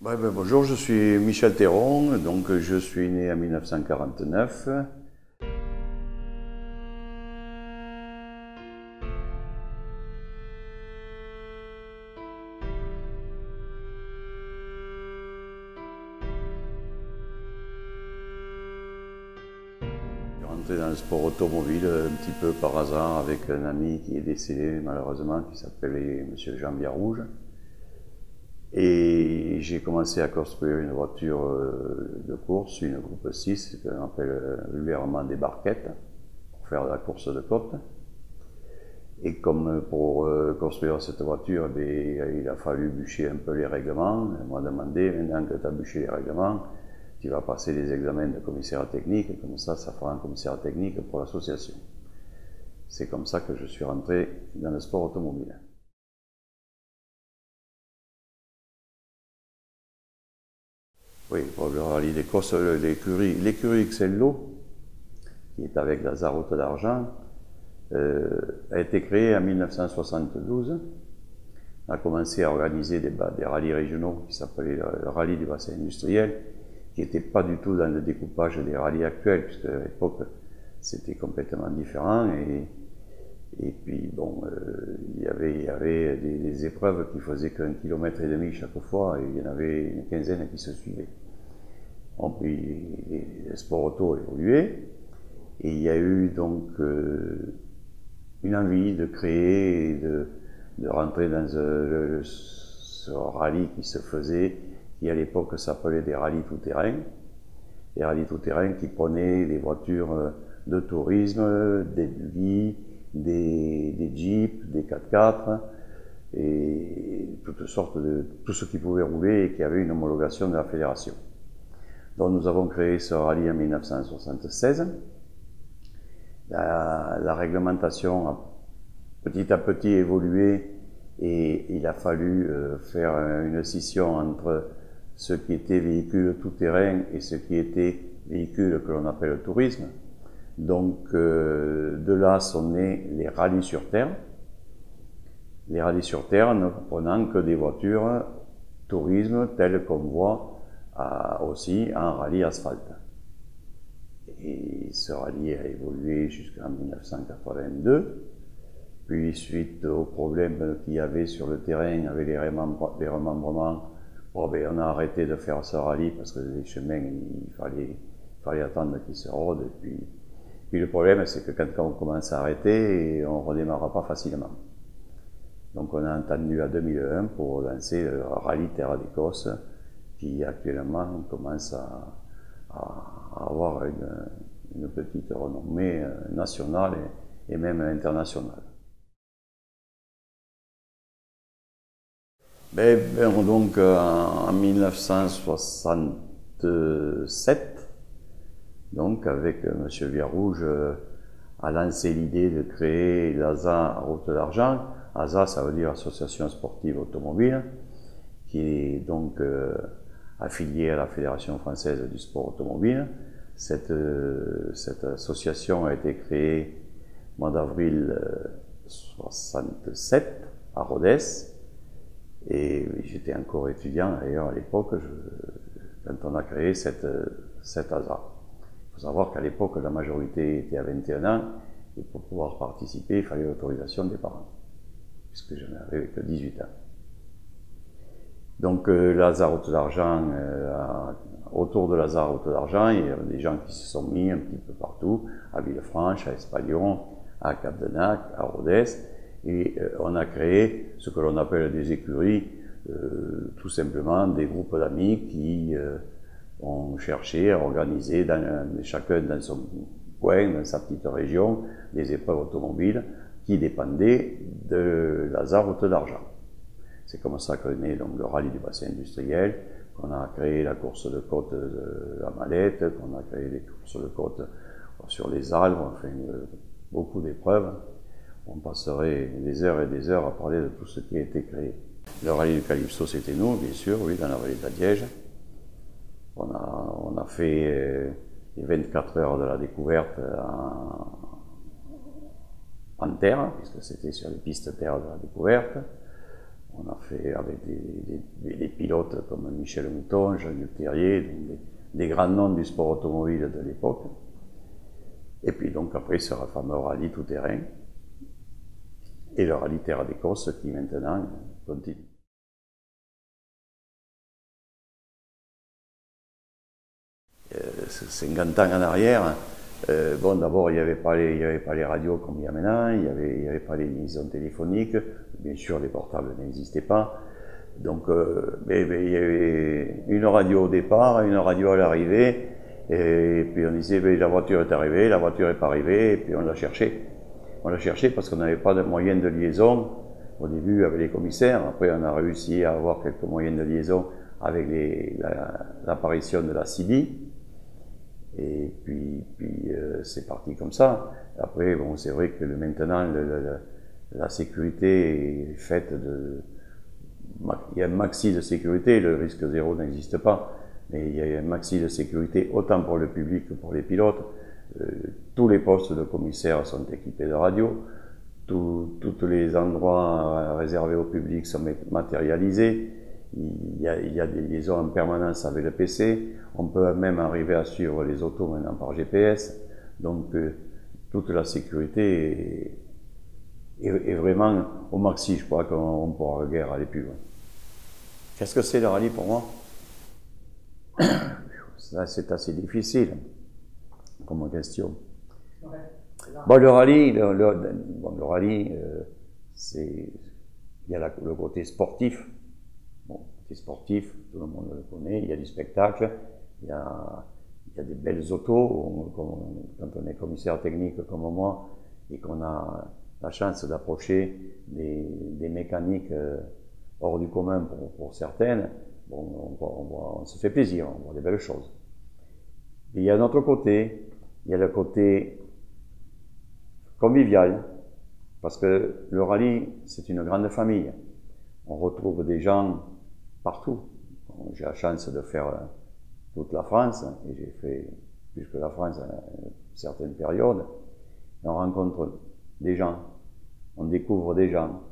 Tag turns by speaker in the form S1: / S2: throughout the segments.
S1: Bonjour, je suis Michel Théron, donc je suis né en 1949. Je suis rentré dans le sport automobile un petit peu par hasard avec un ami qui est décédé malheureusement, qui s'appelait M. Jean Biarrouge. Et j'ai commencé à construire une voiture de course, une Groupe 6, qu'on appelle vulgairement des barquettes, pour faire de la course de côte. Et comme pour construire cette voiture, il a fallu bûcher un peu les règlements. On m'a demandé, maintenant que tu as bûché les règlements, tu vas passer des examens de commissaire technique, et comme ça fera un commissaire technique pour l'association. C'est comme ça que je suis rentré dans le sport automobile. Oui, pour le rallye d'Écosse, l'écurie Excello, qui est avec la Zaroute d'Argent, a été créée en 1972. On a commencé à organiser des rallyes régionaux qui s'appelaient le rallye du bassin industriel, qui n'était pas du tout dans le découpage des rallyes actuels, puisque à l'époque c'était complètement différent. Et puis bon, il y avait des épreuves qui faisaient qu'1,5 km chaque fois, et il y en avait une quinzaine qui se suivaient. Les sports auto évoluaient, et il y a eu donc une envie de créer et de rentrer dans ce rallye qui se faisait, qui à l'époque s'appelait des rallyes tout-terrain. Des rallyes tout-terrain qui prenaient des voitures de tourisme, des buggy, des jeeps, des 4x4, et toutes sortes de tout ce qui pouvait rouler et qui avait une homologation de la fédération. Donc nous avons créé ce rallye en 1976. La réglementation a petit à petit évolué et il a fallu faire une scission entre ce qui était véhicule tout-terrain et ce qui était véhicule que l'on appelle le tourisme. Donc de là sont nés les rallyes sur terre. Les rallyes sur terre ne prenant que des voitures tourisme telles qu'on voit aussi en rallye asphalte. Et ce rallye a évolué jusqu'en 1982. Puis suite aux problèmes qu'il y avait sur le terrain avec les remembrements, on a arrêté de faire ce rallye parce que les chemins, il fallait attendre qu'ils se rodent. Et puis le problème, c'est que quand on commence à arrêter, on ne redémarre pas facilement. Donc on a attendu à 2001 pour lancer le rallye Terre d'Écosse, qui actuellement commence à avoir une petite renommée nationale et même internationale. Donc en 1967, donc avec M. Biarrouge, a lancé l'idée de créer l'ASA Route d'Argent. ASA, ça veut dire Association Sportive Automobile, qui est donc affiliée à la Fédération Française du Sport Automobile. Cette association a été créée au mois d'avril 67 à Rodez. Et j'étais encore étudiant d'ailleurs à l'époque, quand on a créé cette ASA. Il faut savoir qu'à l'époque, la majorité était à 21 ans, et pour pouvoir participer, il fallait l'autorisation des parents, puisque je n'avais que 18 ans. Donc l'ASA Route d'Argent, autour de l'ASA Route d'Argent, il y a des gens qui se sont mis un petit peu partout, à Villefranche, à Espalion, à Cap-de-Nac, à Rodez. Et on a créé ce que l'on appelle des écuries, tout simplement des groupes d'amis qui ont cherché à organiser chacun dans son coin, dans sa petite région, des épreuves automobiles qui dépendaient de l'ASA Route d'Argent. C'est comme ça qu'est né donc le rallye du bassin industriel, qu'on a créé la course de côte de la Mallette, qu'on a créé des courses de côte sur les Alpes, enfin beaucoup d'épreuves. On passerait des heures et des heures à parler de tout ce qui a été créé. Le rallye du Calypso, c'était nous, bien sûr, oui, dans la vallée de la Diège. On a fait les 24 heures de la découverte en terre, puisque c'était sur les pistes terre de la découverte. On a fait avec des pilotes comme Michel Mouton, Jean-Luc Terrier, des grands noms du sport automobile de l'époque. Et puis donc après ce fameux rallye tout-terrain et le rallye Terre d'Écosse qui maintenant continue. 50 ans en arrière, bon, d'abord, il n'y avait pas les radios comme il y a maintenant, il n'y avait pas les liaisons téléphoniques, bien sûr, les portables n'existaient pas. Donc, il y avait une radio au départ, une radio à l'arrivée, et puis on disait, la voiture est arrivée, la voiture n'est pas arrivée, et puis on la cherchait. On l'a cherché parce qu'on n'avait pas de moyens de liaison au début avec les commissaires. Après, on a réussi à avoir quelques moyens de liaison avec l'apparition de la CIDI. Et puis c'est parti comme ça. Après, bon, c'est vrai que maintenant, la sécurité est faite de... Il y a un maxi de sécurité, le risque zéro n'existe pas, mais il y a un maxi de sécurité autant pour le public que pour les pilotes. Tous les postes de commissaires sont équipés de radio, tous les endroits réservés au public sont matérialisés, il y a des liaisons en permanence avec le PC, on peut même arriver à suivre les autos maintenant par GPS, donc toute la sécurité est vraiment au maxi, je crois qu'on ne pourra guère aller plus loin. Qu'est-ce que c'est le rallye pour moi? Ça, c'est assez difficile comme question. Bon, le rallye, le rallye, il y a le côté sportif. Bon, le côté sportif, tout le monde le connaît, il y a du spectacle, il y a des belles autos, quand on est commissaire technique comme moi, et qu'on a la chance d'approcher des mécaniques hors du commun pour certaines, bon, on se fait plaisir, on voit des belles choses. Et il y a un autre côté, il y a le côté convivial, parce que le rallye, c'est une grande famille. On retrouve des gens partout. J'ai la chance de faire toute la France, et j'ai fait plus que la France à certaines périodes. Et on rencontre des gens, on découvre des gens,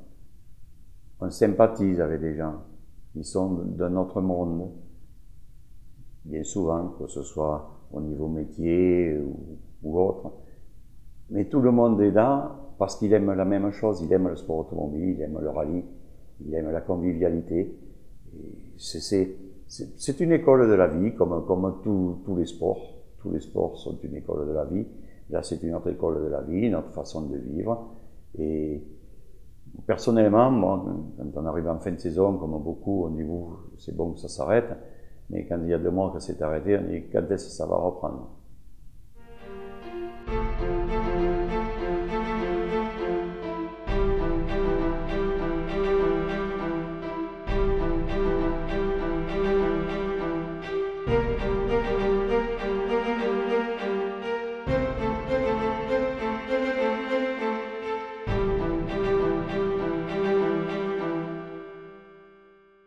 S1: on sympathise avec des gens qui sont d'un autre monde, bien souvent, que ce soit au niveau métier ou autre. Mais tout le monde est là parce qu'il aime la même chose, il aime le sport automobile, il aime le rallye, il aime la convivialité. C'est une école de la vie, comme tous les sports. Tous les sports sont une école de la vie. Là, c'est une autre école de la vie, notre façon de vivre. Et personnellement, moi, quand on arrive en fin de saison, comme beaucoup, on dit, c'est bon que ça s'arrête. Mais quand il y a 2 mois que c'est arrêté, on dit, quand est-ce que ça va reprendre?